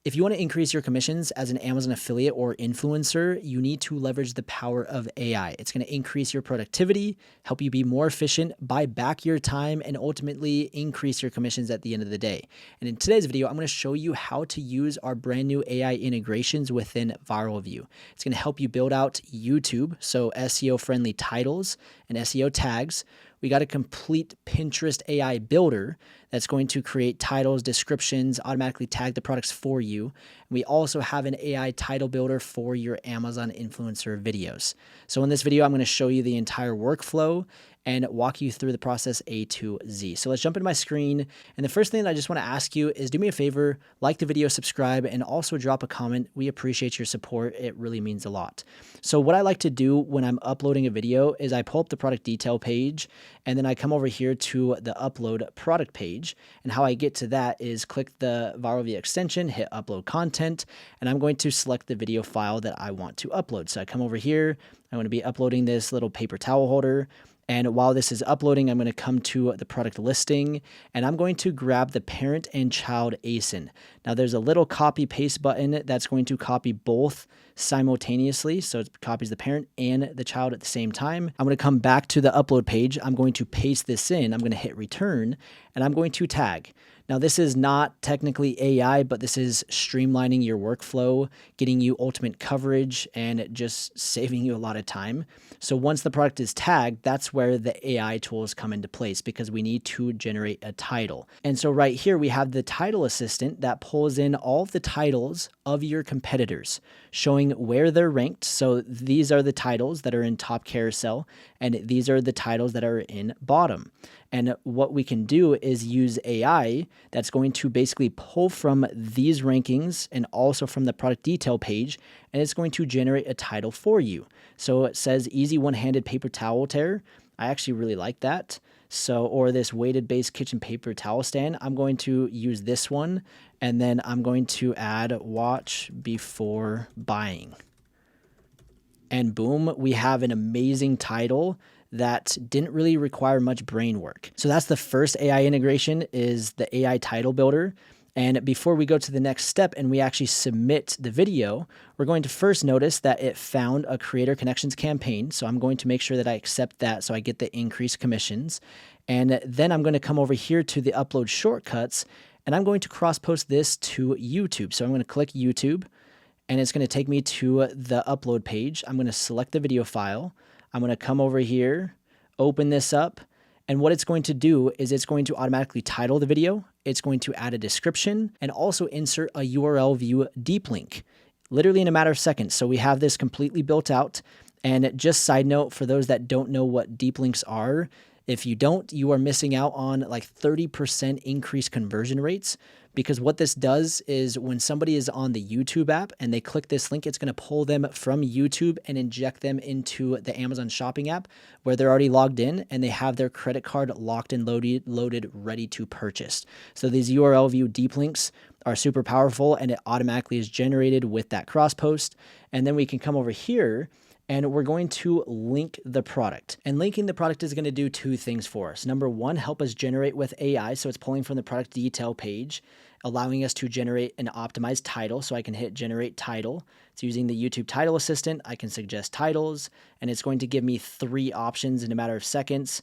If you want to increase your commissions as an Amazon affiliate or influencer, you need to leverage the power of AI. It's going to increase your productivity, help you be more efficient, buy back your time, and ultimately increase your commissions at the end of the day. And in today's video, I'm going to show you how to use our brand new AI integrations within ViralView. It's going to help you build out YouTube, so SEO-friendly titles and SEO tags. We got a complete Pinterest AI builder that's going to create titles, descriptions, automatically tag the products for you. We also have an AI title builder for your Amazon influencer videos. So in this video, I'm going to show you the entire workflow and walk you through the process A to Z. So let's jump into my screen. And the first thing that I just want to ask you is do me a favor, like the video, subscribe, and also drop a comment. We appreciate your support. It really means a lot. So what I like to do when I'm uploading a video is I pull up the product detail page, and then I come over here to the upload product page. And how I get to that is click the ViralView extension, hit upload content, and I'm going to select the video file that I want to upload. So I come over here, I'm going to be uploading this little paper towel holder. And while this is uploading, I'm going to come to the product listing, and I'm going to grab the parent and child ASIN. Now there's a little copy paste button that's going to copy both simultaneously. So it copies the parent and the child at the same time. I'm going to come back to the upload page. I'm going to paste this in. I'm going to hit return, and I'm going to tag. Now, this is not technically AI, but this is streamlining your workflow, getting you ultimate coverage, and just saving you a lot of time. So once the product is tagged, that's where the AI tools come into place because we need to generate a title. And so right here, we have the title assistant that pulls in all of the titles of your competitors, showing where they're ranked. So these are the titles that are in top carousel, and these are the titles that are in bottom. And what we can do is use AI that's going to basically pull from these rankings and also from the product detail page, and it's going to generate a title for you. So it says easy one-handed paper towel tear. I actually really like that. So, or this weighted base kitchen paper towel stand. I'm going to use this one, and then I'm going to add watch before buying. And boom, we have an amazing title that didn't really require much brain work. So that's the first AI integration, is the AI title builder. And before we go to the next step and we actually submit the video, we're going to first notice that it found a Creator Connections campaign. So I'm going to make sure that I accept that so I get the increased commissions. And then I'm going to come over here to the upload shortcuts, and I'm going to cross-post this to YouTube. So I'm going to click YouTube, and it's going to take me to the upload page. I'm going to select the video file. I'm going to come over here, open this up, and what it's going to do is it's going to automatically title the video. It's going to add a description and also insert a URL view deep link, literally in a matter of seconds. So we have this completely built out. And just side note, for those that don't know what deep links are, if you don't, you are missing out on like 30% increased conversion rates, because what this does is when somebody is on the YouTube app and they click this link, it's going to pull them from YouTube and inject them into the Amazon shopping app where they're already logged in and they have their credit card locked and loaded, ready to purchase. So these URL view deep links are super powerful, and it automatically is generated with that cross post. And then we can come over here and we're going to link the product. And linking the product is going to do two things for us. Number one, help us generate with AI. So it's pulling from the product detail page, allowing us to generate an optimized title. So I can hit generate title. It's using the YouTube title assistant. I can suggest titles, and it's going to give me 3 options in a matter of seconds.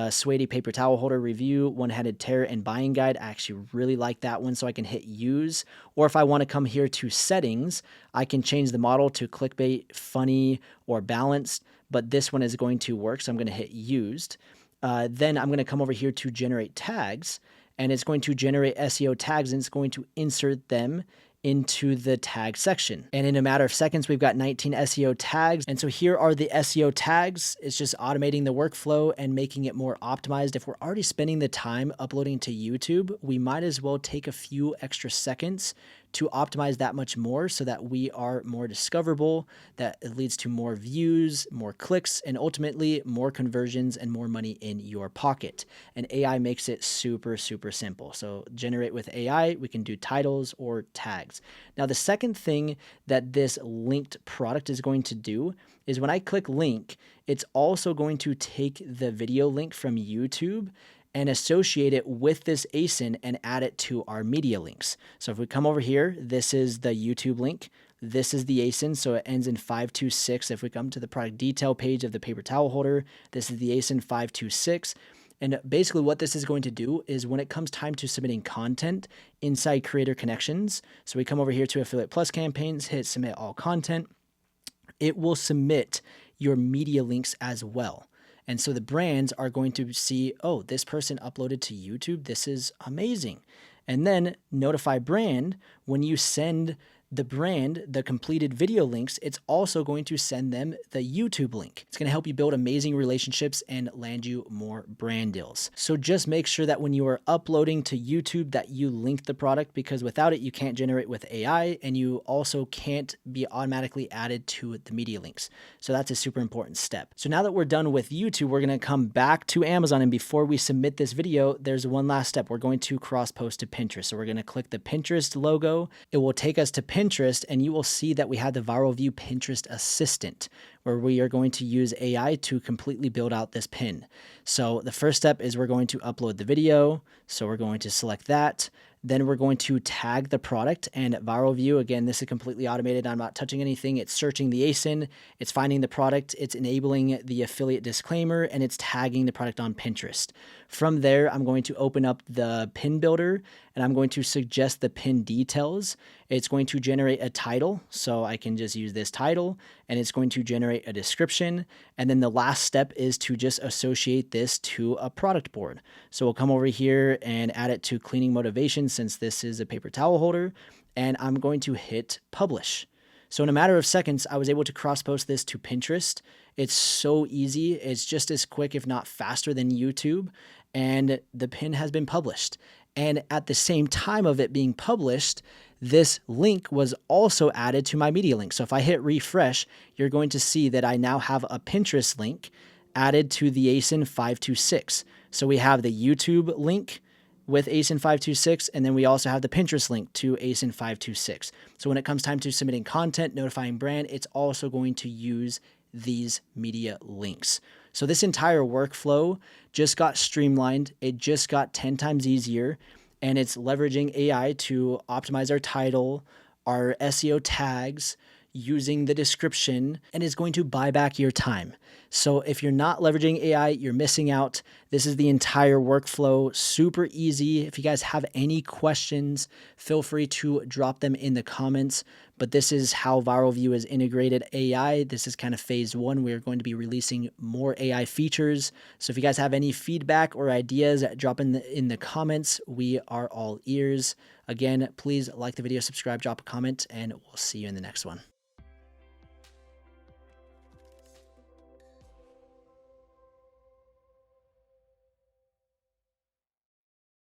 Suede paper towel holder review, one-handed tear, and buying guide. I actually really like that one, so I can hit use. Or if I want to come here to settings, I can change the model to clickbait, funny, or balanced, but this one is going to work, so I'm going to hit used. Then I'm going to come over here to generate tags, and it's going to generate SEO tags, and it's going to insert them into the tag section. And in a matter of seconds, we've got 19 SEO tags. And so here are the SEO tags. It's just automating the workflow and making it more optimized. If we're already spending the time uploading to YouTube, we might as well take a few extra seconds to optimize that much more so that we are more discoverable, that it leads to more views, more clicks, and ultimately more conversions and more money in your pocket. And AI makes it super, super simple. So generate with AI, we can do titles or tags. Now, the second thing that this linked product is going to do is when I click link, it's also going to take the video link from YouTube and associate it with this ASIN and add it to our media links. So if we come over here, this is the YouTube link. This is the ASIN, so it ends in 526. If we come to the product detail page of the paper towel holder, this is the ASIN 526. And basically what this is going to do is when it comes time to submitting content inside Creator Connections, so we come over here to Affiliate Plus campaigns, hit submit all content, it will submit your media links as well. And so the brands are going to see, oh, this person uploaded to YouTube. This is amazing. And then notify brand, when you send the brand the completed video links, it's also going to send them the YouTube link. It's going to help you build amazing relationships and land you more brand deals. So just make sure that when you are uploading to YouTube that you link the product, because without it, you can't generate with AI, and you also can't be automatically added to the media links. So that's a super important step. So now that we're done with YouTube, we're going to come back to Amazon. And before we submit this video, there's one last step. We're going to cross post to Pinterest. So we're going to click the Pinterest logo. It will take us to Pinterest, and you will see that we have the ViralView Pinterest Assistant, where we are going to use AI to completely build out this pin. So the first step is we're going to upload the video. So we're going to select that. Then we're going to tag the product, and ViralView, again, this is completely automated. I'm not touching anything. It's searching the ASIN, it's finding the product, it's enabling the affiliate disclaimer, and it's tagging the product on Pinterest. From there, I'm going to open up the pin builder, and I'm going to suggest the pin details. It's going to generate a title, so I can just use this title, and it's going to generate a description. And then the last step is to just associate this to a product board. So we'll come over here and add it to cleaning motivation, since this is a paper towel holder, and I'm going to hit publish. So in a matter of seconds, I was able to cross-post this to Pinterest. It's so easy. It's just as quick, if not faster, than YouTube, and the pin has been published. And at the same time of it being published, this link was also added to my media link. So if I hit refresh, you're going to see that I now have a Pinterest link added to the ASIN 526. So we have the YouTube link with ASIN 526, and then we also have the Pinterest link to ASIN 526. So when it comes time to submitting content, notifying brand, it's also going to use these media links. So this entire workflow just got streamlined. It just got 10 times easier, and it's leveraging AI to optimize our title, our SEO tags, using the description, and is going to buy back your time. So if you're not leveraging AI, you're missing out. This is the entire workflow, super easy. If you guys have any questions, feel free to drop them in the comments. But this is how ViralView is integrated AI. This is kind of phase one. We're going to be releasing more AI features. So if you guys have any feedback or ideas, drop in the comments. We are all ears. Again, please like the video, subscribe, drop a comment, and we'll see you in the next one.